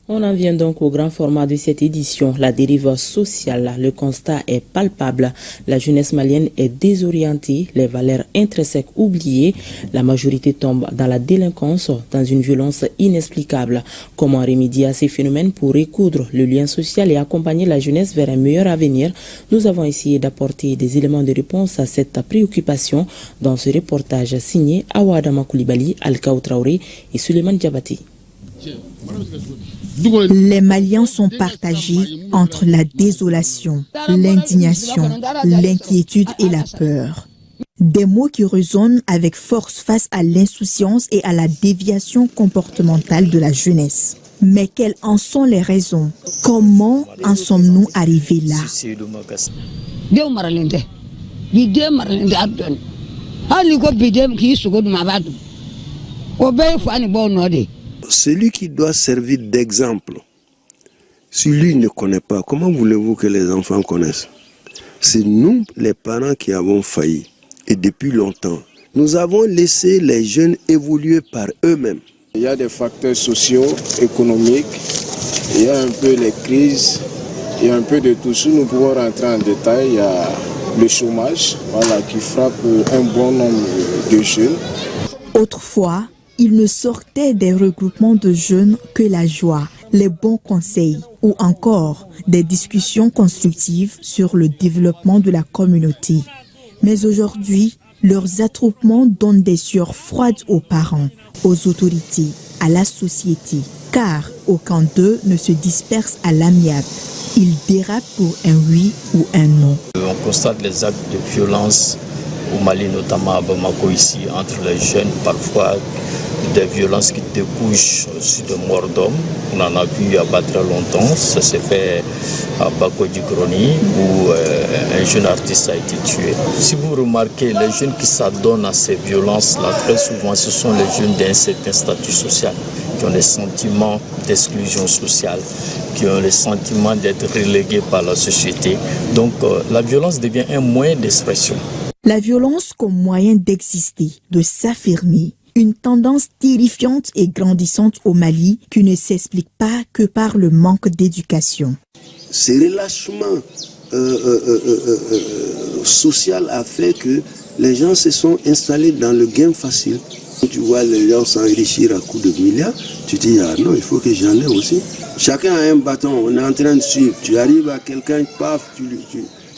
On en vient donc au grand format de cette édition, la dérive sociale. Le constat est palpable. La jeunesse malienne est désorientée, les valeurs intrinsèques oubliées. La majorité tombe dans la délinquance, dans une violence inexplicable. Comment remédier à ces phénomènes pour recoudre le lien social et accompagner la jeunesse vers un meilleur avenir? Nous avons essayé d'apporter des éléments de réponse à cette préoccupation dans ce reportage signé Awadama Koulibaly, Alkaou Traoré et Suleiman Diabati. Les Maliens sont partagés entre la désolation, l'indignation, l'inquiétude et la peur. Des mots qui résonnent avec force face à l'insouciance et à la déviation comportementale de la jeunesse. Mais quelles en sont les raisons? Comment en sommes-nous arrivés là? Celui qui doit servir d'exemple, si lui ne connaît pas, comment voulez-vous que les enfants connaissent? C'est nous, les parents, qui avons failli. Et depuis longtemps, nous avons laissé les jeunes évoluer par eux-mêmes. Il y a des facteurs sociaux, économiques, il y a un peu les crises, il y a un peu de tout ça. Nous pouvons rentrer en détail. Il y a le chômage, qui frappe un bon nombre de jeunes. Autrefois, il ne sortait des regroupements de jeunes que la joie, les bons conseils ou encore des discussions constructives sur le développement de la communauté. Mais aujourd'hui, leurs attroupements donnent des sueurs froides aux parents, aux autorités, à la société, car aucun d'eux ne se disperse à l'amiable. Ils dérapent pour un oui ou un non. On constate les actes de violence au Mali, notamment à Bamako ici, entre les jeunes, parfois des violences qui débouchent sur de morts d'hommes. On en a vu il n'y a pas très longtemps, ça s'est fait à Bako du Groni où un jeune artiste a été tué. Si vous remarquez, les jeunes qui s'adonnent à ces violences-là, très souvent ce sont les jeunes d'un certain statut social, qui ont des sentiments d'exclusion sociale, qui ont le sentiment d'être relégués par la société. Donc la violence devient un moyen d'expression. La violence comme moyen d'exister, de s'affirmer, une tendance terrifiante et grandissante au Mali qui ne s'explique pas que par le manque d'éducation. Ce relâchement social a fait que les gens se sont installés dans le gain facile. Tu vois les gens s'enrichir à coups de milliards, tu te dis ah non, il faut que j'en ai aussi. Chacun a un bâton, on est en train de suivre. Tu arrives à quelqu'un, paf,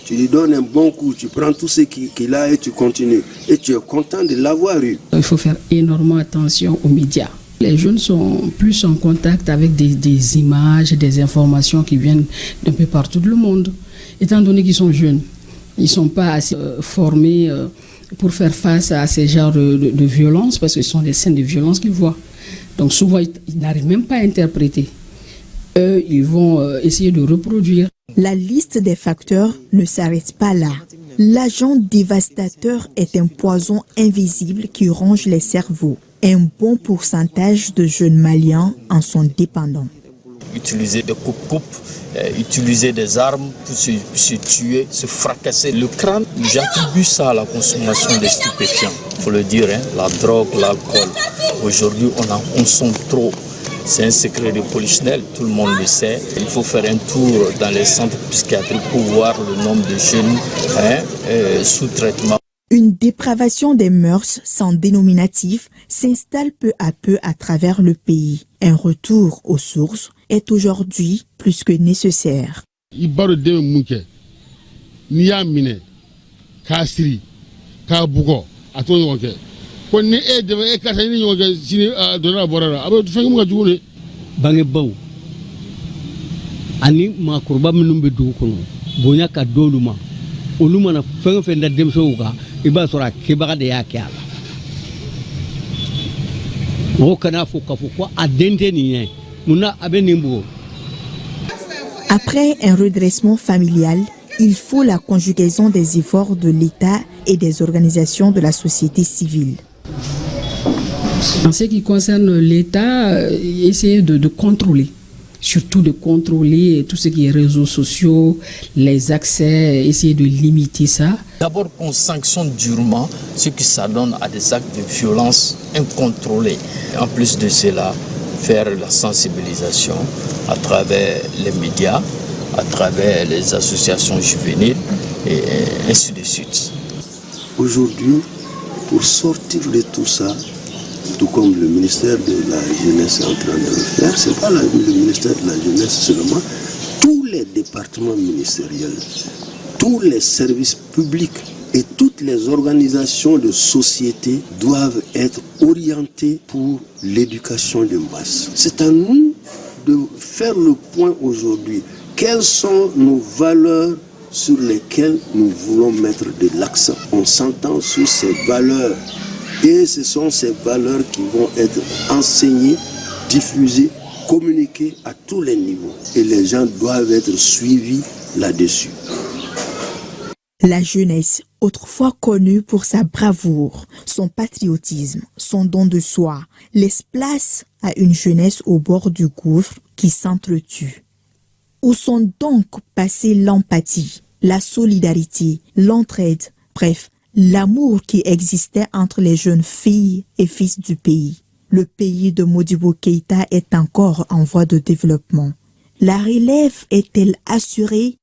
tu lui donnes un bon coup, tu prends tout ce qu'il a et tu continues. Et tu es content de l'avoir eu. Il faut faire énormément attention aux médias. Les jeunes sont plus en contact avec des images, des informations qui viennent d'un peu partout dans le monde. Étant donné qu'ils sont jeunes, ils ne sont pas assez formés pour faire face à ces genres de violences parce que ce sont des scènes de violence qu'ils voient. Donc souvent, ils n'arrivent même pas à interpréter. Eux, ils vont essayer de reproduire. La liste des facteurs ne s'arrête pas là. L'agent dévastateur est un poison invisible qui ronge les cerveaux. Un bon pourcentage de jeunes Maliens en sont dépendants. Utiliser des coupes-coupes, utiliser des armes pour se tuer, se fracasser le crâne. J'attribue ça à la consommation des stupéfiants. Il faut le dire, la drogue, l'alcool. Aujourd'hui, on en consomme trop. C'est un secret de polichinelle, tout le monde le sait. Il faut faire un tour dans les centres psychiatriques pour voir le nombre de jeunes sous traitement. Une dépravation des mœurs sans dénominatif s'installe peu à peu à travers le pays. Un retour aux sources est aujourd'hui plus que nécessaire. Bange baw ani makuruba minnu bɛ dugu kɔnɔ bonya ka dolu ma olu mana fɛn o fɛn da denmisɛnw kan I b'a sɔrɔ a kɛbaga de y'a kɛ a la mɔgɔ kana fɔ k'a fɔ ko a den tɛ nin ye munna a bɛ nin bugɔ. Après un redressement familial, il faut la conjugaison des efforts de l'État et des organisations de la société civile. En ce qui concerne l'État, essayer de contrôler, surtout de contrôler tout ce qui est réseaux sociaux, les accès, essayer de limiter ça. D'abord qu'on sanctionne durement ce qui s'adonne à des actes de violence incontrôlés. En plus de cela, faire la sensibilisation à travers les médias, à travers les associations juvéniles et ainsi de suite. Aujourd'hui, pour sortir de tout ça, tout comme le ministère de la Jeunesse est en train de le faire, ce n'est pas le ministère de la Jeunesse seulement, tous les départements ministériels, tous les services publics et toutes les organisations de société doivent être orientées pour l'éducation de masse. C'est à nous de faire le point aujourd'hui. Quelles sont nos valeurs sur lesquelles nous voulons mettre de l'accent? On s'entend sur ces valeurs et ce sont ces valeurs qui vont être enseignées, diffusées, communiquées à tous les niveaux. Et les gens doivent être suivis là-dessus. La jeunesse, autrefois connue pour sa bravoure, son patriotisme, son don de soi, laisse place à une jeunesse au bord du gouffre qui s'entretue. Où sont donc passées l'empathie, la solidarité, l'entraide, bref, l'amour qui existait entre les jeunes filles et fils du pays? Le pays de Modibo Keïta est encore en voie de développement. La relève est-elle assurée?